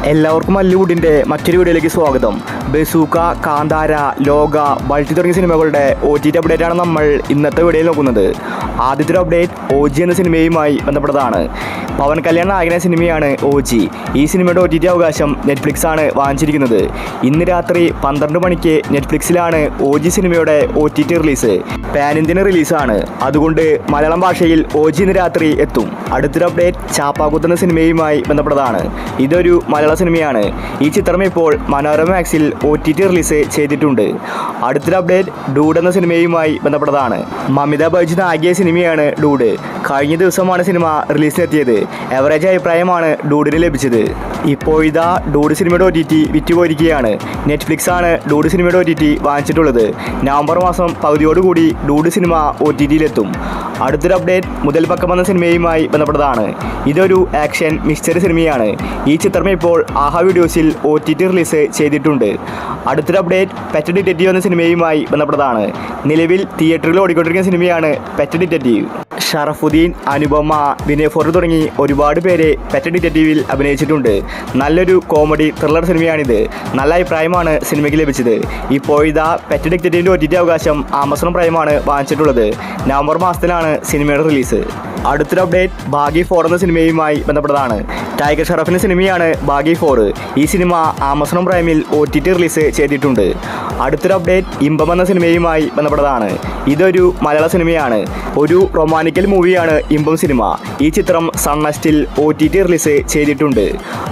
എല്ലാവർക്കും മല്ലുവുഡിൻ്റെ മറ്റൊരു വീഡിയോയിലേക്ക് സ്വാഗതം. ബസൂക്ക, കാന്താര, ലോക, ബൾട്ടി തുടങ്ങിയ സിനിമകളുടെ OTT അപ്ഡേറ്റാണ് നമ്മൾ ഇന്നത്തെ വീഡിയോയിൽ നോക്കുന്നത്. ആദ്യത്തെ അപ്ഡേറ്റ് OG എന്ന സിനിമയുമായി ബന്ധപ്പെട്ടതാണ്. പവൻ കല്യാൺ നായകന സിനിമയാണ് OG. ഈ സിനിമയുടെ OTT അവകാശം നെറ്റ്ഫ്ലിക്സ് ആണ് വാങ്ങിച്ചിരിക്കുന്നത്. ഇന്ന് രാത്രി 12 മണിക്ക് നെറ്റ്ഫ്ലിക്സിലാണ് OG സിനിമയുടെ OTT റിലീസ്. പാൻ ഇന്ത്യൻ റിലീസാണ്, അതുകൊണ്ട് മലയാളം ഭാഷയിൽ OG ഇന്ന് രാത്രി എത്തും. അടുത്തൊരു അപ്ഡേറ്റ് ചാപ്പാകുത്ത് എന്ന സിനിമയുമായി ബന്ധപ്പെട്ടതാണ്. ഇതൊരു മലയാള സിനിമയാണ്. ഈ ചിത്രം ഇപ്പോൾ മനോരമ മാക്സിൽ OTT റിലീസ് ചെയ്തിട്ടുണ്ട്. അടുത്തൊരു അപ്ഡേറ്റ് ഡൂഡ് എന്ന സിനിമയുമായി ബന്ധപ്പെട്ടതാണ്. മമിത ബൈജു നായകിയ സിനിമയാണ് ഡൂഡ്. കഴിഞ്ഞ ദിവസമാണ് സിനിമ റിലീസിനെത്തിയത്. എവറേജ് അഭിപ്രായമാണ് ഡൂഡിന് ലഭിച്ചത്. ഇപ്പോഴിതാ ഡൂഡ് സിനിമയുടെ OTT വിറ്റുപോയിരിക്കുകയാണ്. നെറ്റ്ഫ്ലിക്സ് ആണ് ഡൂഡ് സിനിമയുടെ OTT വാങ്ങിച്ചിട്ടുള്ളത്. നവംബർ മാസം പകുതിയോടുകൂടി ഡൂഡ് സിനിമ OTTയിലെത്തും. അടുത്തൊരു അപ്ഡേറ്റ് മുതൽ പക്കം എന്ന സിനിമയുമായി ബന്ധപ്പെട്ടതാണ്. ഇതൊരു ആക്ഷൻ മിസ്റ്ററി സിനിമയാണ്. ഈ ചിത്രം ഇപ്പോൾ ആഹ വീഡിയോസിൽ OTT റിലീസ് ചെയ്തിട്ടുണ്ട്. അടുത്തൊരു അപ്ഡേറ്റ് പെറ്റ് ഡിറ്റക്റ്റീവ് എന്ന സിനിമയുമായി ബന്ധപ്പെട്ടതാണ്. നിലവിൽ തിയേറ്ററിൽ ഓടിക്കൊണ്ടിരിക്കുന്ന സിനിമയാണ് പെറ്റ് ഡിറ്റക്റ്റീവ്. ഷറഫുദ്ദീൻ, അനുപമ, വിനയ് ഫോർട്ട് തുടങ്ങി ഒരുപാട് പേര് പെറ്റ് ഡിറ്റക്റ്റീവിൽ അഭിനയിച്ചിട്ടുണ്ട്. നല്ലൊരു കോമഡി ത്രില്ലർ സിനിമയാണിത്. നല്ല അഭിപ്രായമാണ് സിനിമയ്ക്ക് ലഭിച്ചത്. ഇപ്പോഴിതാ പെറ്റ് ഡിറ്റക്റ്റീവിൻ്റെ OTT അവകാശം ആമസോൺ പ്രൈമാണ് വാങ്ങിച്ചിട്ടുള്ളത്. നവംബർ മാസത്തിലാണ് സിനിമയുടെ റിലീസ്. അടുത്തൊരു അപ്ഡേറ്റ് ഭാഗ്യ 4 എന്ന സിനിമയുമായി ബന്ധപ്പെട്ടതാണ്. ടൈഗർ ഷറഫിൻ്റെ സിനിമയാണ് ഭാഗ്യ 4. ഈ സിനിമ ആമസോൺ പ്രൈമിൽ OTT റിലീസ് ചെയ്തിട്ടുണ്ട്. അടുത്തൊരു അപ്ഡേറ്റ് ഇമ്പം എന്ന സിനിമയുമായി ബന്ധപ്പെട്ടതാണ്. ഇതൊരു മലയാള സിനിമയാണ്. ഒരു റൊമാൻറ്റിക്കൽ മൂവിയാണ് ഇമ്പം സിനിമ. ഈ ചിത്രം സൺനെസ്റ്റിൽ OTT റിലീസ് ചെയ്തിട്ടുണ്ട്.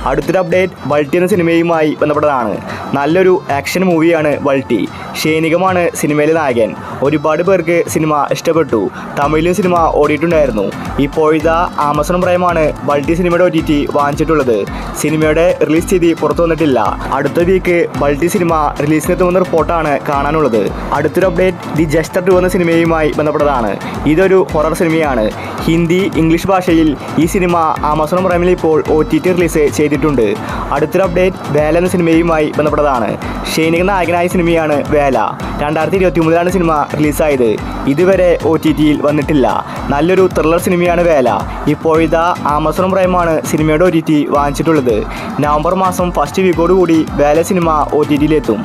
അടുത്തൊരു അപ്ഡേറ്റ് ബൾട്ടി എന്ന സിനിമയുമായി ബന്ധപ്പെട്ടതാണ്. നല്ലൊരു ആക്ഷൻ മൂവിയാണ് ബൾട്ടി. ഷേനികമാണ് സിനിമയിലെ നായകൻ. ഒരുപാട് പേർക്ക് സിനിമ ഇഷ്ടപ്പെട്ടു. തമിഴിലും സിനിമ ഓടിയിട്ടുണ്ടായിരുന്നു. ഇപ്പോഴിതാ ആമസോൺ പ്രൈമാണ് ബൾട്ടി സിനിമയുടെ OTT വാങ്ങിച്ചിട്ടുള്ളത്. സിനിമയുടെ റിലീസ് തീയതി പുറത്തു വന്നിട്ടില്ല. അടുത്ത വീക്ക് ബൾട്ടി സിനിമ റിലീസിനെത്തുമെന്ന റിപ്പോർട്ടാണ് കാണാനുള്ളത്. അടുത്തൊരു അപ്ഡേറ്റ് ദി ജസ്റ്റർ 2 എന്ന സിനിമയുമായി ബന്ധപ്പെട്ടതാണ്. ഇതൊരു ഹൊറർ സിനിമയാണ്. ഹിന്ദി, ഇംഗ്ലീഷ് ഭാഷയിൽ ഈ സിനിമ ആമസോൺ പ്രൈമിൽ ഇപ്പോൾ OTT റിലീസ് ചെയ്തിട്ടുണ്ട്. അടുത്തൊരു അപ്ഡേറ്റ് വേല എന്ന സിനിമയുമായി ബന്ധപ്പെട്ടതാണ്. ഷൈനിക നായകനായ സിനിമയാണ് വേല. 2023 സിനിമ റിലീസായത്. ഇതുവരെ OTTയിൽ വന്നിട്ടില്ല. നല്ലൊരു ത്രില്ലർ സിനിമയാണ് വേല. ഇപ്പോഴിതാ ആമസോൺ പ്രൈമാണ് സിനിമയുടെ OTT വാങ്ങിച്ചിട്ടുള്ളത്. നവംബർ മാസം ഫസ്റ്റ് വീക്കോടുകൂടി വേല സിനിമ OTTയിലെത്തും.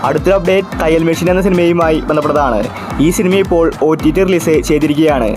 അടുത്തൊരു അപ്ഡേറ്റ് തയ്യൽ മെഷീൻ എന്ന സിനിമയുമായി ബന്ധപ്പെട്ടതാണ്. ഈ സിനിമ ഇപ്പോൾ OTT റിലീസ് ചെയ്തിരിക്കുകയാണ്.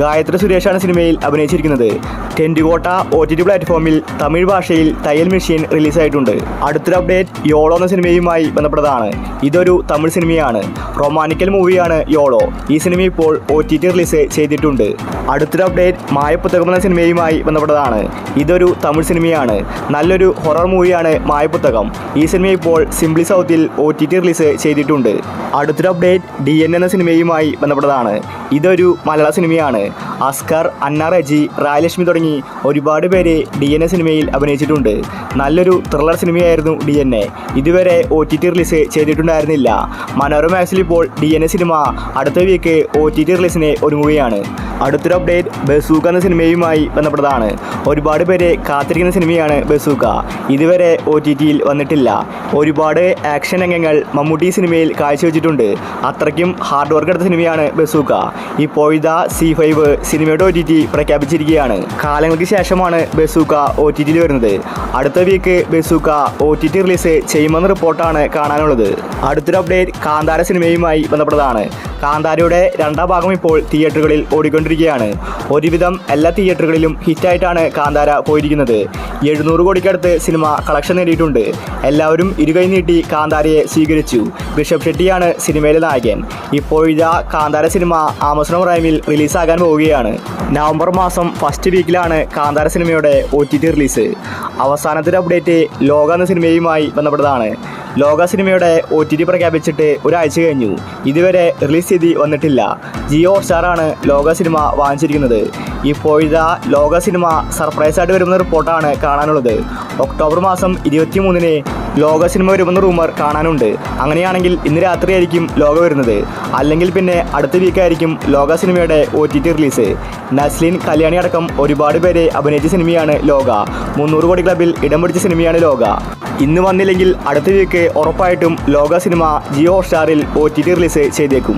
ഗായത്രി സുരേഷാണ് സിനിമയിൽ അഭിനയിച്ചിരിക്കുന്നത്. ടെൻറ്റുകോട്ട OTT പ്ലാറ്റ്ഫോമിൽ തമിഴ് ഭാഷയിൽ തയ്യൽ മെഷീൻ റിലീസായിട്ടുണ്ട്. അടുത്തൊരു അപ്ഡേറ്റ് യോളോ എന്ന സിനിമയുമായി ബന്ധപ്പെട്ടതാണ്. ഇതൊരു തമിഴ് സിനിമയാണ്. റൊമാൻറ്റിക്കൽ മൂവിയാണ് യോളോ. ഈ സിനിമ ഇപ്പോൾ OTT റിലീസ് ചെയ്തിട്ടുണ്ട്. അടുത്തൊരു അപ്ഡേറ്റ് മായപ്പുത്തകം എന്ന സിനിമയുമായി ബന്ധപ്പെട്ടതാണ്. ഇതൊരു തമിഴ് സിനിമയാണ്. നല്ലൊരു ഹൊറർ മൂവിയാണ് മായപ്പുത്തകം. ഈ സിനിമ ഇപ്പോൾ സിംപ്ലി സൗത്തിൽ OTT റിലീസ് ചെയ്തിട്ടുണ്ട്. അടുത്തൊരു അപ്ഡേറ്റ് DN എന്ന സിനിമയുമായി ബന്ധപ്പെട്ടതാണ്. ഇതൊരു മലയാള സിനിമയാണ്. അസ്കർ, അന്ന റജി, റായലക്ഷ്മി തുടങ്ങി ഒരുപാട് പേര് DN സിനിമയിൽ അഭിനയിച്ചിട്ടുണ്ട്. നല്ലൊരു ത്രില്ലർ സിനിമയായിരുന്നു DN. ഇതുവരെ OTT റിലീസ് ചെയ്തിട്ടുണ്ടായിരുന്നില്ല. മനോരമ മാക്സിൽ ഇപ്പോൾ DN സിനിമ അടുത്ത വീക്ക് OTT റിലീസിന് ഒരുങ്ങുകയാണ്. അടുത്തൊരു അപ്ഡേറ്റ് ബസൂക്ക എന്ന സിനിമയുമായി ബന്ധപ്പെട്ടതാണ്. ഒരുപാട് പേര് കാത്തിരിക്കുന്ന സിനിമയാണ് ബസൂക്ക. ഇതുവരെ OTTയിൽ വന്നിട്ടില്ല. ഒരുപാട് ആക്ഷൻ രംഗങ്ങൾ മമ്മൂട്ടി സിനിമയിൽ കാഴ്ചവെച്ചിട്ടുണ്ട്. അത്രയ്ക്കും ഹാർഡ് വർക്ക് എടുത്ത സിനിമയാണ് ബസൂക്ക. ഇപ്പോഴിതാ C5 സിനിമയുടെ OTT പ്രഖ്യാപിച്ചിരിക്കുകയാണ്. കാലങ്ങൾക്ക് ശേഷമാണ് ബസൂക്ക OTTയിൽ വരുന്നത്. അടുത്ത വീക്ക് ബസൂക്ക OTT റിലീസ് ചെയ്യുമെന്ന റിപ്പോർട്ടാണ് കാണാനുള്ളത്. അടുത്തൊരു അപ്ഡേറ്റ് കാന്താര സിനിമയുമായി ബന്ധപ്പെട്ടതാണ്. കാന്താരയുടെ 2ാം ഭാഗം ഇപ്പോൾ തിയേറ്ററുകളിൽ ഓടിക്കൊണ്ടിരിക്കുകയാണ്. ഒരുവിധം എല്ലാ തിയേറ്ററുകളിലും ഹിറ്റായിട്ടാണ് കാന്താര പോയിരിക്കുന്നത്. 700 കോടിക്കടുത്ത് സിനിമ കളക്ഷൻ നേടിയിട്ടുണ്ട്. എല്ലാവരും ഇരുകൈ നീട്ടി കാന്താരയെ സ്വീകരിച്ചു. ഋഷഭ് ഷെട്ടിയാണ് സിനിമയിലെ നായകൻ. ഇപ്പോഴിതാ കാന്താര സിനിമ ആമസോൺ പ്രൈമിൽ റിലീസാകാൻ പോവുകയാണ്. നവംബർ മാസം ഫസ്റ്റ് വീക്കിലാണ് കാന്താര സിനിമയുടെ OTT റിലീസ്. അവസാനത്തെ അപ്ഡേറ്റ് ലോക എന്ന സിനിമയുമായി ബന്ധപ്പെട്ടതാണ്. ലോക സിനിമയുടെ OTT പ്രഖ്യാപിച്ചിട്ട് ഒരാഴ്ച കഴിഞ്ഞു. ഇതുവരെ റിലീസ് തീയതി വന്നിട്ടില്ല. ജിയോ ഹോട്ട്സ്റ്റാറാണ് ലോക സിനിമ വാങ്ങിച്ചിരിക്കുന്നത്. ഇപ്പോഴിതാ ലോക സിനിമ സർപ്രൈസായിട്ട് വരുന്ന റിപ്പോർട്ടാണ് കാണാനുള്ളത്. ഒക്ടോബർ മാസം 23 ലോക സിനിമ വരുമെന്ന റൂമർ കാണാനുണ്ട്. അങ്ങനെയാണെങ്കിൽ ഇന്ന് രാത്രിയായിരിക്കും ലോക വരുന്നത്. അല്ലെങ്കിൽ പിന്നെ അടുത്ത വീക്കായിരിക്കും ലോക സിനിമയുടെ OTT റിലീസ്. നസ്ലിൻ, കല്യാണി അടക്കം ഒരുപാട് പേര് അഭിനയിച്ച സിനിമയാണ് ലോക. 300 കോടി ക്ലബിൽ ഇടം പിടിച്ച സിനിമയാണ് ലോക. ഇന്ന് വന്നില്ലെങ്കിൽ അടുത്ത വീക്ക് ഉറപ്പായിട്ടും ലോക സിനിമ ജിയോ ഹോട്ട്സ്റ്റാറിൽ OTT റിലീസ് ചെയ്തേക്കും.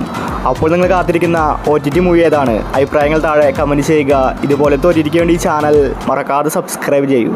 അപ്പോൾ നിങ്ങൾ കാത്തിരിക്കുന്ന OTT മൂവി ഏതാണ്? അഭിപ്രായങ്ങൾ താഴെ കമൻറ്റ് ചെയ്യുക. ഇതുപോലത്തെ OTTക്ക് വേണ്ടി ഈ ചാനൽ മറക്കാതെ സബ്സ്ക്രൈബ് ചെയ്യൂ.